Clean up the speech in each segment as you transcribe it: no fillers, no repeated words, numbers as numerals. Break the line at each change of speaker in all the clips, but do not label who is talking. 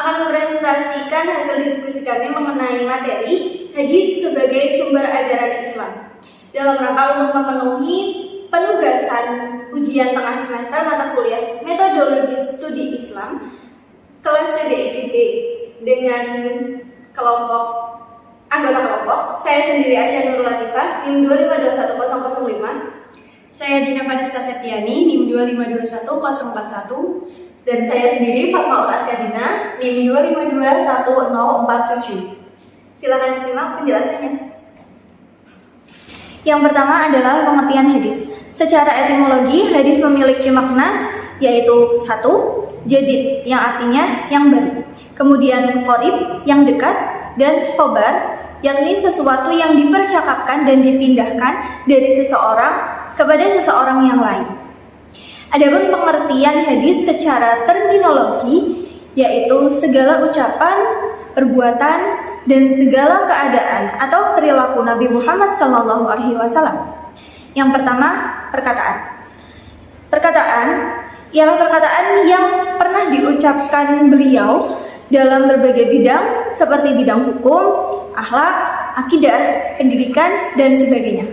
akan mempresentasikan hasil diskusi kami mengenai materi hadis sebagai sumber ajaran Islam dalam rangka untuk memenuhi penugasan ujian tengah semester mata kuliah metodologi studi Islam kelas TDIPB dengan anggota kelompok. Saya sendiri Aisyah Nurul Latifah, NIM 2521005.
Saya Dina Fadiska Septiani, NIM 2521041.
Dan saya sendiri Fatma Askadina, NIM 2521047.
Silakan disimak penjelasannya. Yang pertama adalah pengertian hadis. Secara etimologi, hadis memiliki makna yaitu 1. Jadid yang artinya yang baru. Kemudian qorib yang dekat dan khobar yakni sesuatu yang dipercakapkan dan dipindahkan dari seseorang kepada seseorang yang lain. Adapun pengertian hadis secara terminologi yaitu segala ucapan, perbuatan, dan segala keadaan atau perilaku Nabi Muhammad SAW. Yang pertama, perkataan. Perkataan ialah perkataan yang pernah diucapkan beliau dalam berbagai bidang seperti bidang hukum, akhlak, akidah, pendidikan, dan sebagainya.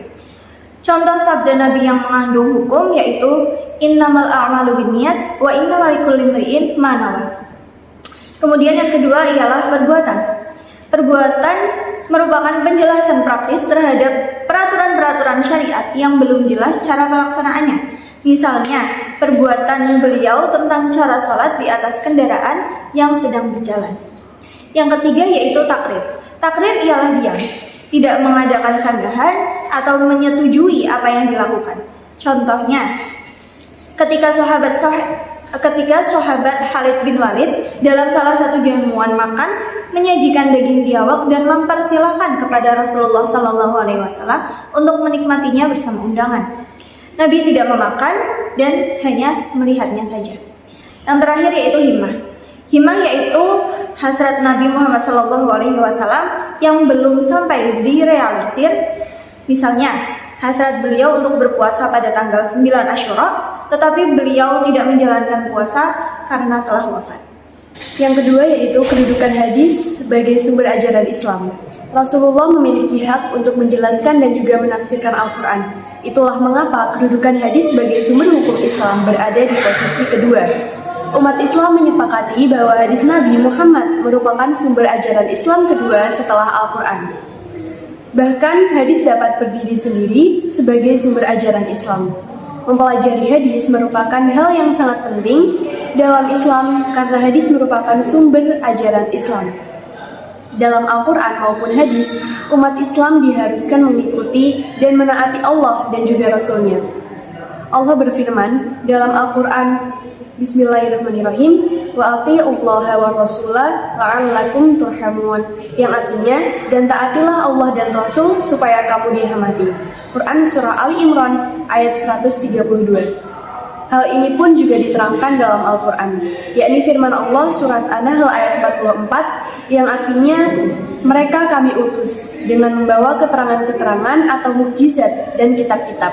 Contoh sabda Nabi yang mengandung hukum yaitu innamal a'malu binniyat wa innamal likulli imri'in ma nawa. Kemudian yang kedua ialah perbuatan. Perbuatan merupakan penjelasan praktis terhadap peraturan-peraturan syariat yang belum jelas cara pelaksanaannya. Misalnya, perbuatan beliau tentang cara sholat di atas kendaraan yang sedang berjalan. Yang ketiga yaitu takrir. Takrir ialah diam, tidak mengadakan sanggahan atau menyetujui apa yang dilakukan. Contohnya, ketika sahabat Khalid bin Walid dalam salah satu jamuan makan menyajikan daging biawak dan mempersilahkan kepada Rasulullah SAW untuk menikmatinya bersama undangan. Nabi tidak memakan dan hanya melihatnya saja. Yang terakhir yaitu himmah. Himmah yaitu hasrat Nabi Muhammad SAW yang belum sampai direalisir. Misalnya, hasrat beliau untuk berpuasa pada tanggal 9 Asyura, tetapi beliau tidak menjalankan puasa karena telah wafat.
Yang kedua yaitu kedudukan hadis sebagai sumber ajaran Islam. Rasulullah memiliki hak untuk menjelaskan dan juga menafsirkan Al-Quran. Itulah mengapa kedudukan hadis sebagai sumber hukum Islam berada di posisi kedua. Umat Islam menyepakati bahwa hadis Nabi Muhammad merupakan sumber ajaran Islam kedua setelah Al-Quran. Bahkan hadis dapat berdiri sendiri sebagai sumber ajaran Islam. Mempelajari hadis merupakan hal yang sangat penting dalam Islam karena hadis merupakan sumber ajaran Islam. Dalam Al-Quran maupun hadis, umat Islam diharuskan mengikuti dan menaati Allah dan juga Rasul-Nya. Allah berfirman dalam Al-Quran, Bismillahirrahmanirrahim, wa atii'ullaha wa rasulah la'allakum turhamun, yang artinya, dan taatilah Allah dan Rasul supaya kamu dirahmati. Quran Surah Ali Imran ayat 132. Hal ini pun juga diterangkan dalam Al-Quran, yakni firman Allah surat An-Nahl ayat 44 yang artinya mereka kami utus dengan membawa keterangan-keterangan atau mukjizat dan kitab-kitab,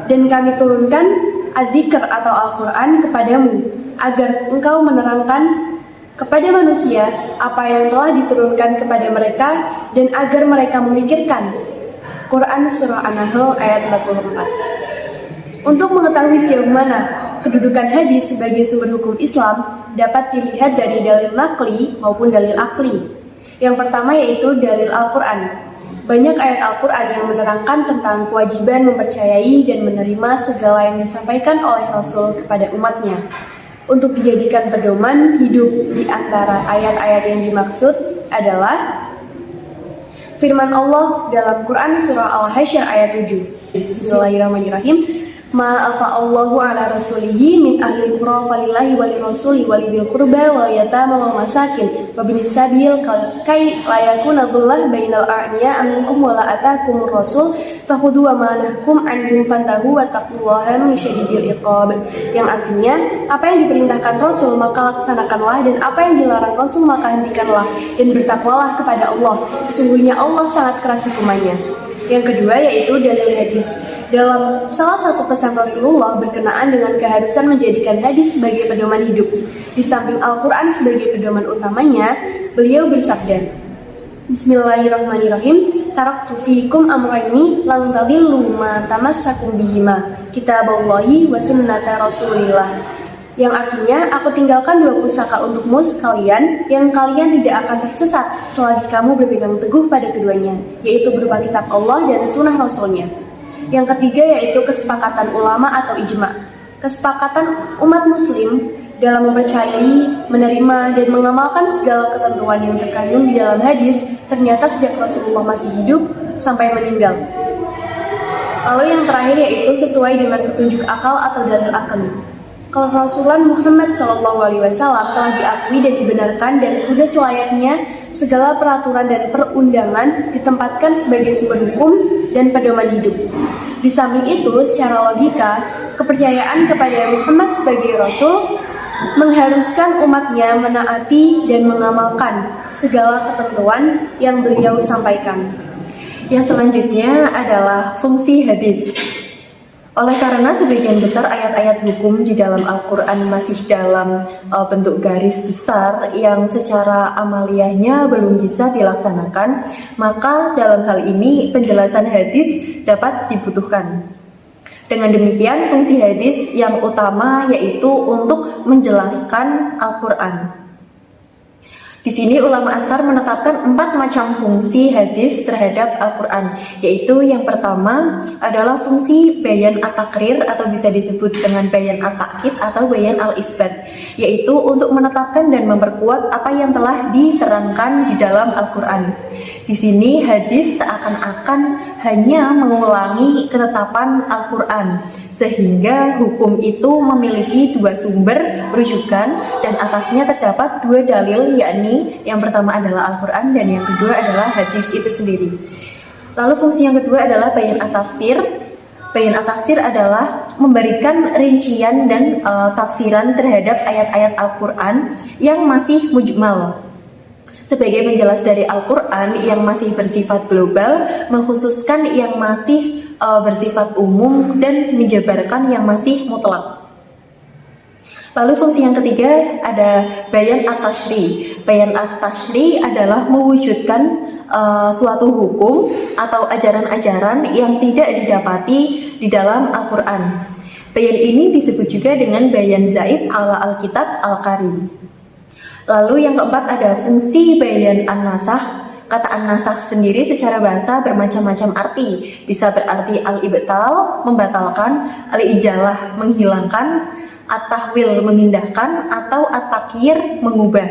dan kami turunkan Ad-Dzikr atau Al-Quran kepadamu agar engkau menerangkan kepada manusia apa yang telah diturunkan kepada mereka dan agar mereka memikirkan. Quran Surah An-Nahl ayat 44. Untuk mengetahui sejauh mana kedudukan hadis sebagai sumber hukum Islam dapat dilihat dari dalil naqli maupun dalil akli. Yang pertama yaitu dalil Al-Quran. Banyak ayat Al-Quran yang menerangkan tentang kewajiban mempercayai dan menerima segala yang disampaikan oleh Rasul kepada umatnya untuk dijadikan pedoman hidup. Di antara ayat-ayat yang dimaksud adalah firman Allah dalam Quran Surah Al-Hasyr ayat 7. Bismillahirrahmanirrahim. Ma'afa Allahu ala rasulihi min ahlil qura falillahi walirrasuli walidil qurba wal yatama wal masakin wa binis sabil kai layakuna dhullah bainal a'niya aminkum wala atakumur rasul fakhudhu wa manahkum anhum fantahu wa taqullaha min syadidil iqab, yang artinya apa yang diperintahkan Rasul maka laksanakanlah dan apa yang dilarang Rasul maka hentikanlah dan bertakwalah kepada Allah, sesungguhnya Allah sangat keras hukumannya. Yang kedua yaitu dalil hadis. Dalam salah satu pesan Rasulullah berkenaan dengan keharusan menjadikan hadis sebagai pedoman hidup. Di samping Al-Quran sebagai pedoman utamanya, beliau bersabda, Bismillahirrahmanirrahim, taraktu fiikum amrayni lan tadillu ma tamassakum bihima, kitaballahi wa sunnata Rasulillah. Yang artinya, aku tinggalkan dua pusaka untukmu sekalian, yang kalian tidak akan tersesat selagi kamu berpegang teguh pada keduanya, yaitu berupa kitab Allah dan sunnah Rasulnya. Yang ketiga yaitu kesepakatan ulama atau ijma. Kesepakatan umat muslim dalam mempercayai, menerima, dan mengamalkan segala ketentuan yang terkandung di dalam hadis ternyata sejak Rasulullah masih hidup sampai meninggal. Lalu yang terakhir yaitu sesuai dengan petunjuk akal atau dalil akli. Kalau Rasulullah Muhammad SAW telah diakui dan dibenarkan dan sudah selayaknya segala peraturan dan perundangan ditempatkan sebagai sumber hukum dan pedoman hidup. Di samping itu, secara logika, kepercayaan kepada Muhammad sebagai Rasul mengharuskan umatnya menaati dan mengamalkan segala ketentuan yang beliau sampaikan.
Yang selanjutnya adalah fungsi hadis. Oleh karena sebagian besar ayat-ayat hukum di dalam Al-Quran masih dalam bentuk garis besar yang secara amaliyahnya belum bisa dilaksanakan, maka dalam hal ini penjelasan hadis dapat dibutuhkan. Dengan demikian, fungsi hadis yang utama yaitu untuk menjelaskan Al-Quran. Di sini ulama Ansar menetapkan 4 macam fungsi hadis terhadap Al-Quran, yaitu yang pertama adalah fungsi bayan at-takrir atau bisa disebut dengan bayan at-takkid atau bayan al-isbat, yaitu untuk menetapkan dan memperkuat apa yang telah diterangkan di dalam Al-Quran. Di sini hadis seakan-akan hanya mengulangi ketetapan Al-Quran, sehingga hukum itu memiliki 2 sumber rujukan dan atasnya terdapat 2 dalil, yakni yang pertama adalah Al-Quran dan yang kedua adalah hadis itu sendiri. Lalu fungsi yang kedua adalah bayan at-tafsir. Bayan at-tafsir adalah memberikan rincian dan tafsiran terhadap ayat-ayat Al-Quran yang masih mujmal, sebagai penjelas dari Al-Quran yang masih bersifat global, mengkhususkan yang masih bersifat umum, dan menjabarkan yang masih mutlak. Lalu fungsi yang ketiga ada bayan at-tashri. Bayan at-tashri adalah mewujudkan suatu hukum atau ajaran-ajaran yang tidak didapati di dalam Al-Quran. Bayan ini disebut juga dengan bayan zaid ala al-kitab al-karim. Lalu yang keempat ada fungsi bayan an-nasakh. Kata an-nasakh sendiri secara bahasa bermacam-macam arti. Bisa berarti al-ibtal, membatalkan, al-ijalah, menghilangkan, at-tahwil, memindahkan, atau at-takyir, mengubah.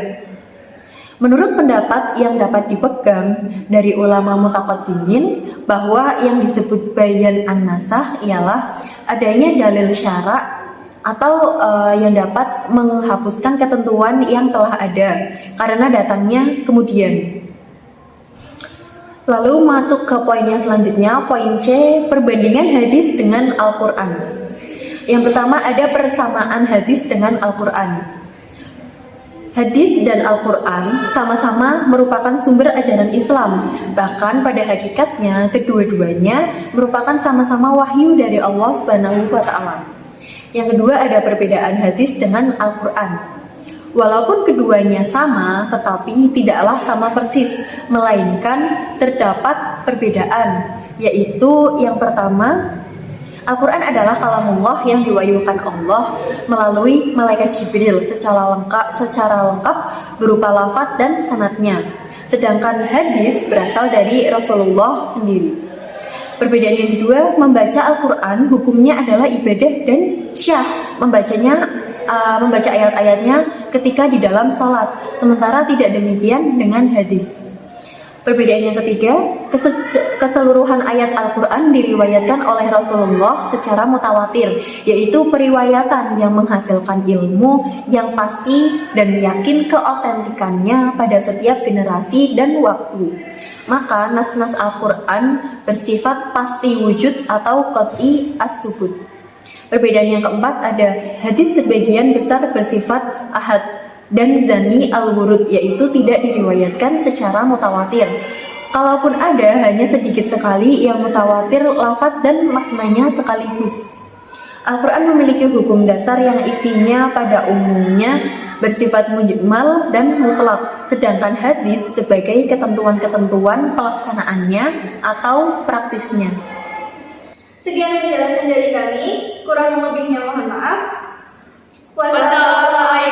Menurut pendapat yang dapat dipegang dari ulama mutaqaddimin, bahwa yang disebut bayan an-nasakh ialah adanya dalil syara' atau yang dapat menghapuskan ketentuan yang telah ada karena datangnya kemudian. Lalu masuk ke poin yang selanjutnya, poin C, perbandingan hadis dengan Al-Quran. Yang pertama ada persamaan hadis dengan Al-Quran. Hadis dan Al-Quran sama-sama merupakan sumber ajaran Islam. Bahkan pada hakikatnya kedua-duanya merupakan sama-sama wahyu dari Allah Subhanahu wa Ta'ala. Yang kedua ada perbedaan hadis dengan Al-Quran. Walaupun keduanya sama, tetapi tidaklah sama persis, melainkan terdapat perbedaan, yaitu yang pertama, Al-Quran adalah kalamullah yang diwahyukan Allah melalui malaikat Jibril secara lengkap berupa lafaz dan sanadnya. Sedangkan hadis berasal dari Rasulullah sendiri. Perbedaan yang kedua, membaca Al-Quran hukumnya adalah ibadah dan syah, membaca ayat-ayatnya ketika di dalam sholat, sementara tidak demikian dengan hadis. Perbedaan yang ketiga, keseluruhan ayat Al-Quran diriwayatkan oleh Rasulullah secara mutawatir, yaitu periwayatan yang menghasilkan ilmu yang pasti dan yakin keotentikannya pada setiap generasi dan waktu. Maka nas-nas Al-Quran bersifat pasti wujud atau qat'i as-subut. Perbedaan yang keempat ada hadis sebagian besar bersifat ahad dan zani al-wurud, yaitu tidak diriwayatkan secara mutawatir. Kalaupun ada, hanya sedikit sekali yang mutawatir lafadz dan maknanya sekaligus. Al-Quran memiliki hukum dasar yang isinya pada umumnya bersifat mujmal dan mutlak, sedangkan hadis sebagai ketentuan-ketentuan pelaksanaannya atau praktisnya.
Sekian penjelasan dari kami, kurang lebihnya mohon maaf. Wassalamualaikum